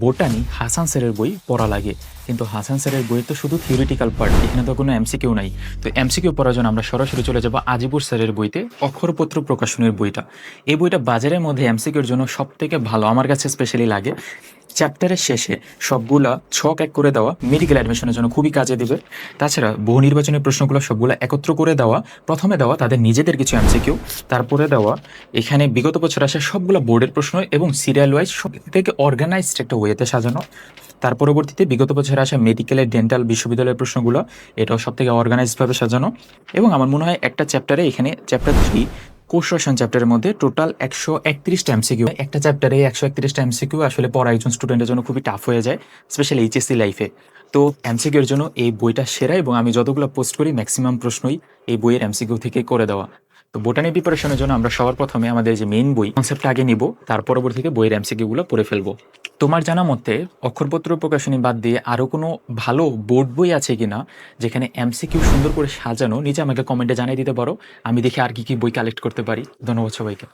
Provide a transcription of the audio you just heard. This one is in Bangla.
বোটানি হাসান স্যারের বই পড়া লাগে, কিন্তু হাসান স্যারের বই তো শুধু থিওরিটিক্যাল পার্ট, এখানে তো কোনো এমসিকিউ নাই। তো এমসিকিউ পড়ার জন্য আমরা সরাসরি চলে যাব আজিবুর স্যারের বইতে, অক্ষরপত্র প্রকাশনের বইটা। এই বইটা বাজারের মধ্যে এমসিকিউর জন্য সব থেকে ভালো আমার কাছে স্পেশালি লাগে। চ্যাপ্টারের শেষে সবগুলা ছক এক করে দেওয়া মেডিকেল অ্যাডমিশনের জন্য খুবই কাজে দেবে। তাছাড়া বহু নির্বাচনী প্রশ্নগুলো সবগুলো একত্র করে দেওয়া, প্রথমে দেওয়া তাদের নিজেদের কিছু এমসিকিউ, তারপরে দেওয়া এখানে বিগত বছর আসা সবগুলো বোর্ডের প্রশ্ন এবং সিরিয়াল ওয়াইজ সব থেকে অর্গানাইজড একটা ওয়েতে সাজানো। তার পরবর্তীতে বিগত বছর আসা মেডিকেলের ডেন্টাল বিশ্ববিদ্যালয়ের প্রশ্নগুলো, এটাও সব থেকে অর্গানাইজডভাবে সাজানো। এবং আমার মনে হয় একটা চ্যাপ্টারে, এখানে চ্যাপ্টার 3 কোষ রসায়ন চ্যাপ্টারের মধ্যে টোটাল 131টা এমসিকিউ। একটা চ্যাপ্টারে 131টা এমসিকিউ আসলে পড়া একজন স্টুডেন্টের জন্য খুবই টাফ হয়ে যায়, স্পেশালি এইচএসসি লাইফে। তো এমসিকিউর জন্য এই বইটা সেরা, এবং আমি যতগুলো পোস্ট করি ম্যাক্সিমাম প্রশ্নই এই বইয়ের এমসিকিউ থেকে করে দেওয়া। তো বোটানি প্রিপারেশনের জন্য আমরা সবার প্রথমে আমাদের যে মেইন বই কনসেপ্টটা আগে নিব, তার পরবর্তীতে বইয়ের এমসিকিউগুলো পড়ে ফেলবো। তোমার জানা মতে অক্ষরপত্র প্রকাশনী বাদ দিয়ে আরও কোনো ভালো বোর্ড বই আছে কিনা যেখানে এমসিকিউ সুন্দর করে সাজানো? নিচে আমাকে কমেন্টে জানিয়ে দিতে পারো, আমি দেখি আর কি কি বই কালেক্ট করতে পারি। ধন্যবাদ সবাইকে।